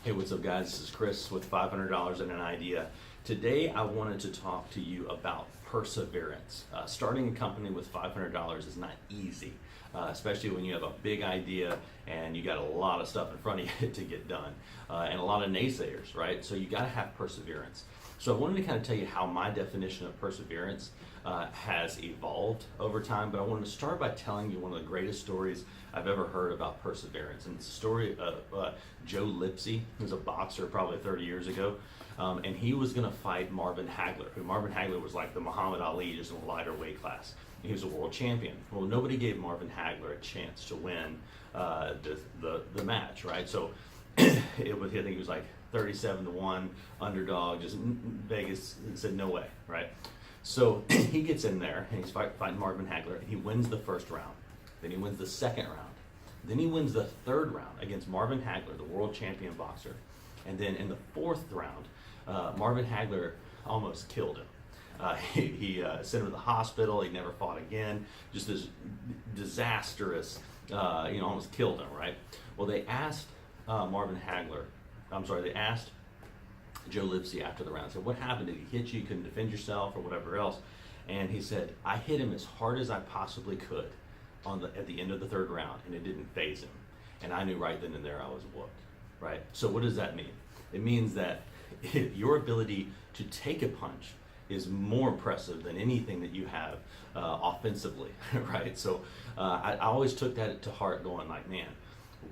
Hey, what's up, guys? This is Chris with $500 and an idea. Today, I wanted to talk to you about perseverance. Starting a company with $500 is not easy, especially when you have a big idea and you got a lot of stuff in front of you to get done, and a lot of naysayers, right? So you got to have perseverance. So I wanted to kind of tell you how my definition of perseverance has evolved over time, but I wanted to start by telling you one of the greatest stories I've ever heard about perseverance. And it's a story of Joe Lipsy, who was a boxer probably 30 years ago, and he was going to fight Marvin Hagler, who Marvin Hagler was like the Muhammad Ali, just in a lighter weight class. He was a world champion. Well, nobody gave Marvin Hagler a chance to win the match, right? So it was, I think he was like 37-1 underdog, just Vegas said no way, right? So he gets in there and he's fighting Marvin Hagler, and he wins the first round. Then he wins the second round. Then he wins the third round against Marvin Hagler, the world champion boxer. And then in the fourth round, Marvin Hagler almost killed him. He sent him to the hospital. He never fought again. Just this disastrous, almost killed him, right? Well, they asked they asked Joe Lipsy after the round, said, what happened? Did he hit you? You couldn't defend yourself or whatever else? And he said, I hit him as hard as I possibly could at the end of the third round, and it didn't faze him. And I knew right then and there I was whooped, right? So what does that mean? It means that your ability to take a punch is more impressive than anything that you have offensively, right? So I always took that to heart, going like, man,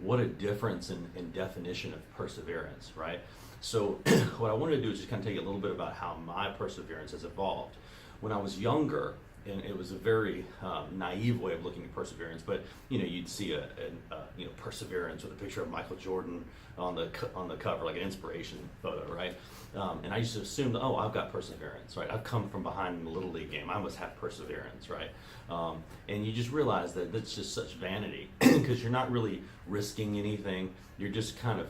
what a difference in definition of perseverance, right? So what I wanted to do is just kind of tell you a little bit about how my perseverance has evolved. When I was younger, and it was a very naive way of looking at perseverance, but you'd see a perseverance with a picture of Michael Jordan on the cover, like an inspiration photo, right? And I used to assume, oh, I've got perseverance, right? I've come from behind in the Little League game. I must have perseverance, right? And you just realize that that's just such vanity because you're not really risking anything. You're just kind of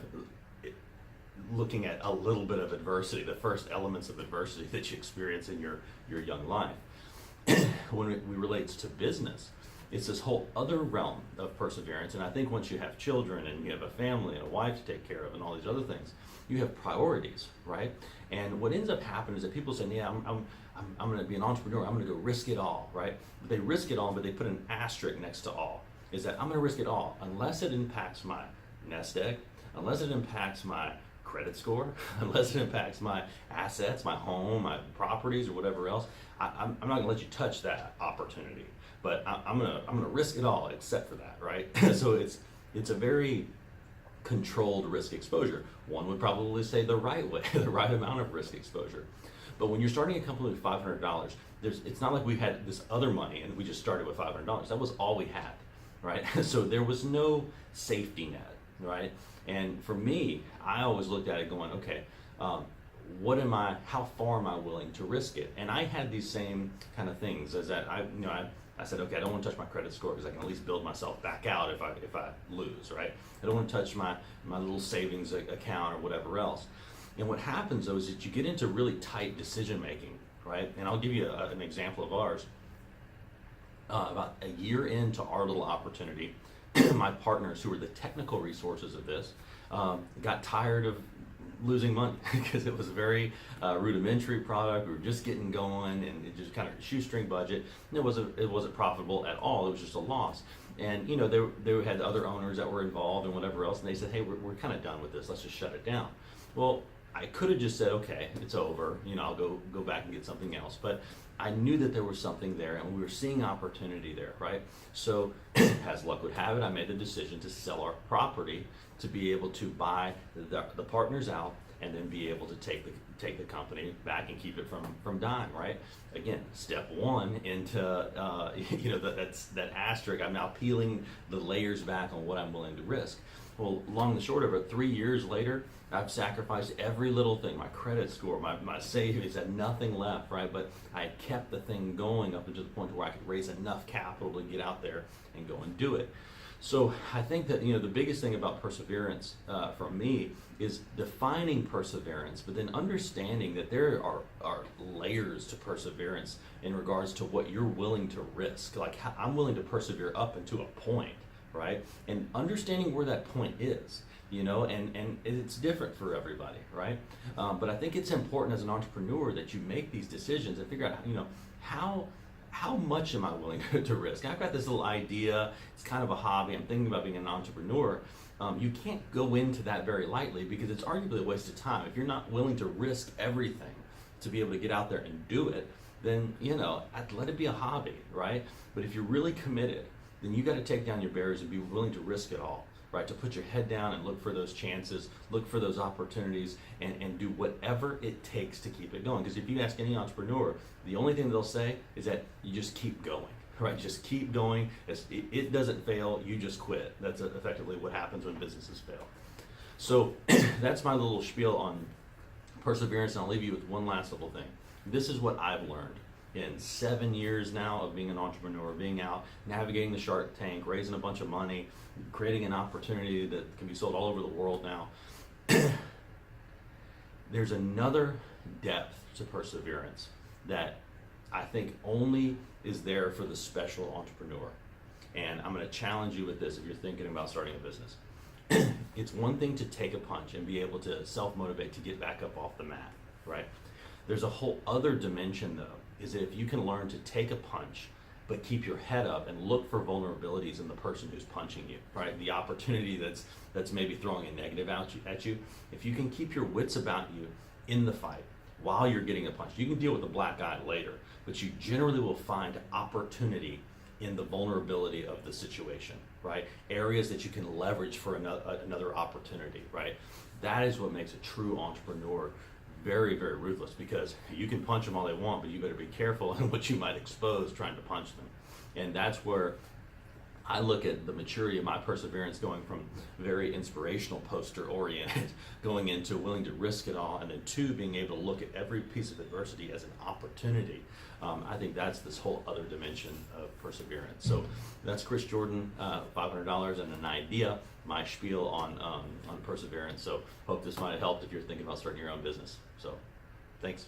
looking at a little bit of adversity, the first elements of adversity that you experience in your young life. When it relates to business, it's this whole other realm of perseverance. And I think once you have children and you have a family and a wife to take care of and all these other things, you have priorities, right? And what ends up happening is that people say, yeah, I'm going to be an entrepreneur. I'm going to go risk it all, right? But they risk it all, but they put an asterisk next to all. Is that I'm going to risk it all unless it impacts my nest egg, unless it impacts my credit score, unless it impacts my assets, my home, my properties, or whatever else. I'm not gonna let you touch that opportunity, but I'm gonna risk it all except for that, right? So it's a very controlled risk exposure. One would probably say the right way, the right amount of risk exposure. But when you're starting a company with $500, it's not like we had this other money and we just started with $500. That was all we had, right? So there was no safety net, right? And for me, I always looked at it going, okay, how far am I willing to risk it? And I had these same kind of things as that I said, okay, I don't want to touch my credit score because I can at least build myself back out if I lose, right? I don't want to touch my little savings account or whatever else. And what happens though is that you get into really tight decision making, right? And I'll give you an example of ours. About a year into our little opportunity, my partners, who were the technical resources of this, got tired of losing money because it was a very rudimentary product. We were just getting going, and it just kind of shoestring budget. And it wasn't profitable at all. It was just a loss. And they had other owners that were involved and whatever else, and they said, hey, we're kind of done with this. Let's just shut it down. Well, I could have just said, okay, it's over. I'll go back and get something else. But I knew that there was something there, and we were seeing opportunity there, right? So, as luck would have it, I made the decision to sell our property to be able to buy the partners out, and then be able to take the company back and keep it from dying, right? Again, step one into that asterisk. I'm now peeling the layers back on what I'm willing to risk. Well, long and short of it, 3 years later, I've sacrificed every little thing, my credit score, my savings, had nothing left, right? But I had kept the thing going up until the point where I could raise enough capital to get out there and go and do it. So I think that the biggest thing about perseverance for me is defining perseverance, but then understanding that there are layers to perseverance in regards to what you're willing to risk. Like, I'm willing to persevere up into a point, right? And understanding where that point is. and it's different for everybody, right? But I think it's important as an entrepreneur that you make these decisions and figure out, how much am I willing to risk? I've got this little idea, it's kind of a hobby, I'm thinking about being an entrepreneur. You can't go into that very lightly because it's arguably a waste of time. If you're not willing to risk everything to be able to get out there and do it, then, I'd let it be a hobby, right? But if you're really committed, then you got to take down your barriers and be willing to risk it all, right? To put your head down and look for those chances, look for those opportunities, and do whatever it takes to keep it going. Because if you ask any entrepreneur, the only thing they'll say is that you just keep going, right? Just keep going. It doesn't fail, you just quit. That's effectively what happens when businesses fail. So that's my little spiel on perseverance, and I'll leave you with one last little thing. This is what I've learned in 7 years now of being an entrepreneur, being out, navigating the Shark Tank, raising a bunch of money, creating an opportunity that can be sold all over the world now. There's another depth to perseverance that I think only is there for the special entrepreneur. And I'm going to challenge you with this if you're thinking about starting a business. It's one thing to take a punch and be able to self-motivate to get back up off the mat, right? There's a whole other dimension, though, is that if you can learn to take a punch but keep your head up and look for vulnerabilities in the person who's punching you, right? The opportunity that's maybe throwing a negative at you. If you can keep your wits about you in the fight while you're getting a punch, you can deal with the black eye later, but you generally will find opportunity in the vulnerability of the situation, right? Areas that you can leverage for another opportunity, right? That is what makes a true entrepreneur very, very ruthless, because you can punch them all they want, but you better be careful on what you might expose trying to punch them. And that's where I look at the maturity of my perseverance, going from very inspirational poster oriented, going into willing to risk it all, and then two, being able to look at every piece of adversity as an opportunity. I think that's this whole other dimension of perseverance. So that's Chris Jordan, $500 and an idea, my spiel on perseverance. So hope this might have helped if you're thinking about starting your own business. So thanks.